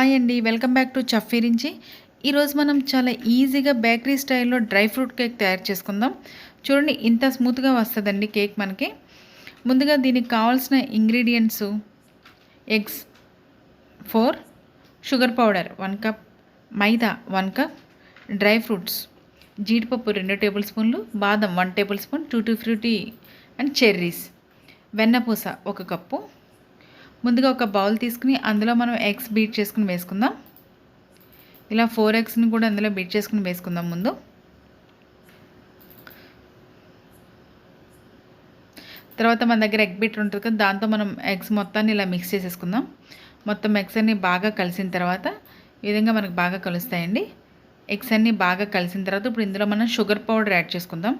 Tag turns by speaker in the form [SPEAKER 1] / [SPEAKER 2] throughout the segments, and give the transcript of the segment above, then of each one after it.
[SPEAKER 1] Hi అండి. Welcome back to chef Virinchi. ఈరోజు మనం చాలా ఈజీగా బేకరీ స్టైల్‌లో డ్రై ఫ్రూట్ కేక్ తయారు చేసుకుందాం. చూడండి ఇంత స్మూత్‌గా వస్తదండి కేక్ మనకి. ముందుగా దీనికి కావాల్సిన ingredients eggs 4, sugar powder 1 cup, maida 1 cup, dry fruits జీడిపప్పు 2 టేబుల్ స్పూన్లు, బాదం 1 table spoon, tutti frutti and cherries, వెన్నపూస 1 కప్పు. ముందుగా ఒక బౌల్ తీసుకుని అందులో మనం ఎగ్స్ బీట్ చేసుకుని వేసుకుందాం. ఇలా 4 ఎగ్స్ని కూడా అందులో బీట్ చేసుకుని వేసుకుందాం. ముందు తర్వాత మన దగ్గర ఎగ్ బీటర్ ఉంటుంది కదా, దాంతో మనం ఎగ్స్ మొత్తాన్ని ఇలా మిక్స్ చేసేసుకుందాం. మొత్తం ఎగ్స్ అన్నీ బాగా కలిసిన తర్వాత ఈ విధంగా మనకు బాగా కలుస్తాయండి. ఎగ్స్ అన్నీ బాగా కలిసిన తర్వాత ఇప్పుడు ఇందులో మనం షుగర్ పౌడర్ యాడ్ చేసుకుందాం.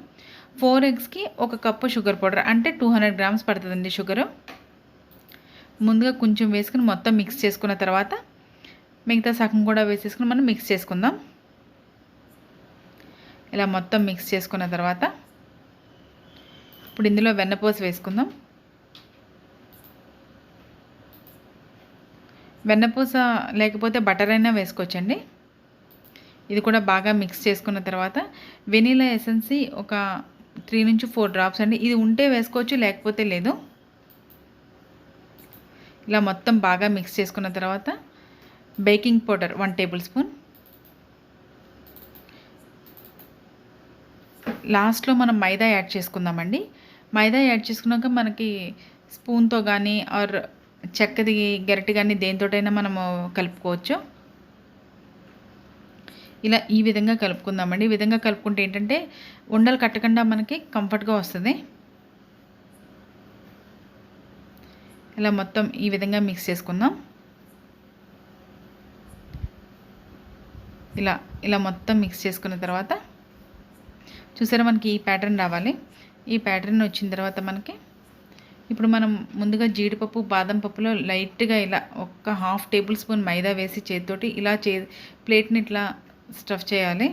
[SPEAKER 1] 4 ఎగ్స్కి 1 కప్పు షుగర్ పౌడర్ అంటే 200 గ్రామ్స్ పడుతుందండి షుగరు. ముందుగా కొంచెం వేసుకుని మొత్తం మిక్స్ చేసుకున్న తర్వాత మిగతా సగం కూడా వేసేసుకుని మనం మిక్స్ చేసుకుందాం. ఇలా మొత్తం మిక్స్ చేసుకున్న తర్వాత ఇప్పుడు ఇందులో వెన్నపూస వేసుకుందాం. వెన్నపూస లేకపోతే బటర్ అయినా వేసుకోవచ్చండి. ఇది కూడా బాగా మిక్స్ చేసుకున్న తర్వాత వెనీలా ఎసెన్సీ ఒక 3 నుంచి 4 డ్రాప్స్ అండి. ఇది ఉంటే వేసుకోవచ్చు, లేకపోతే లేదు. ఇలా మొత్తం బాగా మిక్స్ చేసుకున్న తర్వాత బేకింగ్ పౌడర్ 1 టేబుల్ స్పూన్. లాస్ట్లో మనం మైదా యాడ్ చేసుకుందామండి. మైదా యాడ్ చేసుకున్నాక మనకి స్పూన్తో కానీ ఆర్ చెక్కది గరిటె కానీ దేనితోటైనా మనము కలుపుకోవచ్చు. ఇలా ఈ విధంగా కలుపుకుందామండి. ఈ విధంగా కలుపుకుంటే ఏంటంటే ఉండలు కట్టకుండా మనకి కంఫర్ట్గా వస్తుంది. ఇలా మొత్తం ఈ విధంగా మిక్స్ చేసుకుందాం. ఇలా మొత్తం మిక్స్ చేసుకున్న తర్వాత చూసారా మనకి ఈ ప్యాటర్న్ రావాలి. ఈ ప్యాటర్న్ వచ్చిన తర్వాత మనకి ఇప్పుడు మనం ముందుగా జీడిపప్పు బాదం పప్పులో లైట్గా ఇలా ఒక 1/2 టేబుల్ స్పూన్ మైదా వేసి చేతితోటి ఇలా ప్లేట్ని ఇట్లా స్టఫ్ చేయాలి.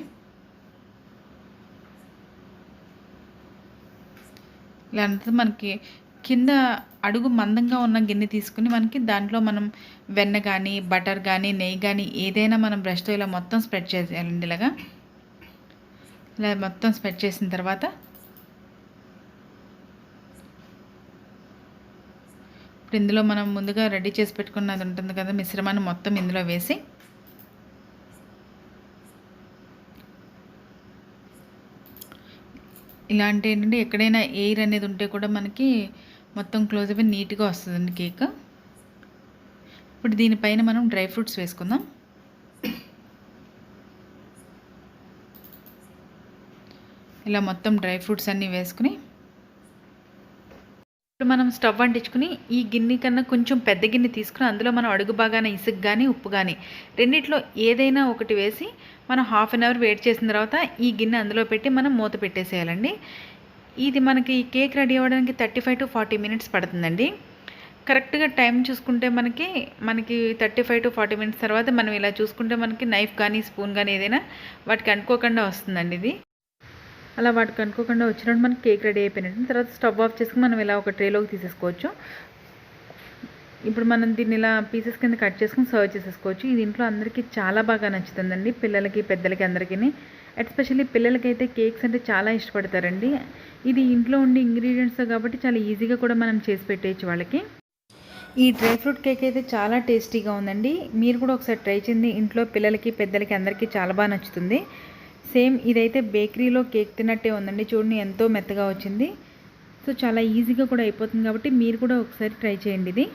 [SPEAKER 1] ఇలా అంతా మనకి కింద అడుగు మందంగా ఉన్న గిన్నె తీసుకుని మనకి దాంట్లో మనం వెన్న కానీ బటర్ కానీ నెయ్యి కానీ ఏదైనా మనం బ్రష్తో ఇలా మొత్తం స్ప్రెడ్ చేసేయాలండి. ఇలా మొత్తం స్ప్రెడ్ చేసిన తర్వాత ఇప్పుడు ఇందులో మనం ముందుగా రెడీ చేసి పెట్టుకున్నది ఉంటుంది కదా మిశ్రమాన్ని మొత్తం ఇందులో వేసి ఇలాంటి ఏంటంటే ఎక్కడైనా ఎయిర్ అనేది ఉంటే కూడా మనకి మొత్తం క్లోజ్ అయిపోయి నీట్గా వస్తుందండి కేక్. ఇప్పుడు దీనిపైన మనం డ్రై ఫ్రూట్స్ వేసుకుందాం. ఇలా మొత్తం డ్రై ఫ్రూట్స్ అన్నీ వేసుకుని ఇప్పుడు మనం స్టవ్ అంటించుకుని ఈ గిన్నె కన్నా కొంచెం పెద్ద గిన్నె తీసుకుని అందులో మనం అడుగు బాగానే ఇసుక కానీ ఉప్పు కానీ రెండిట్లో ఏదైనా ఒకటి వేసి మనం 1/2 అవర్ వెయిట్ చేసిన తర్వాత ఈ గిన్నె అందులో పెట్టి మనం మూత పెట్టేసేయాలండి. ఇది మనకి కేక్ రెడీ అవ్వడానికి 35 to 40 మినిట్స్ పడుతుందండి. కరెక్ట్గా టైం చూసుకుంటే మనకి 35 to 40 మినిట్స్ తర్వాత మనం ఇలా చూసుకుంటే మనకి నైఫ్ కానీ స్పూన్ కానీ ఏదైనా వాటికి అంటుకోకుండా వస్తుందండి. ఇది అలా వాటికి అనుకోకుండా వచ్చినప్పుడు మనకి కేక్ రెడీ అయిపోయినట్టు. తర్వాత స్టవ్ ఆఫ్ చేసుకుని మనం ఇలా ఒక ట్రేలోకి తీసేసుకోవచ్చు. ఇప్పుడు మనం దీన్ని ఇలా పీసెస్ కింద కట్ చేసుకుని సర్వ్ చేసేసుకోవచ్చు. ఇది ఇంట్లో అందరికీ చాలా బాగా నచ్చుతుందండి, పిల్లలకి పెద్దలకి అందరికీ. ఎస్పెషల్లీ పిల్లలకైతే కేక్స్ అంటే చాలా ఇష్టపడతారండి. ఇది ఇంట్లో ఉండే ఇంగ్రీడియంట్స్ కాబట్టి చాలా ఈజీగా కూడా మనం చేసి పెట్టేయచ్చు వాళ్ళకి. ఈ డ్రై ఫ్రూట్ కేక్ అయితే చాలా టేస్టీగా ఉందండి. మీరు కూడా ఒకసారి ట్రై చేయండి. ఇంట్లో పిల్లలకి పెద్దలకి అందరికీ చాలా బాగా నచ్చుతుంది. సేమ్ ఇదైతే బేకరీలో కేక్ తిన్నట్టే ఉందండి. చూడండి ఎంతో మెత్తగా వచ్చింది. సో చాలా ఈజీగా కూడా అయిపోతుంది కాబట్టి మీరు కూడా ఒకసారి ట్రై చేయండి ఇది.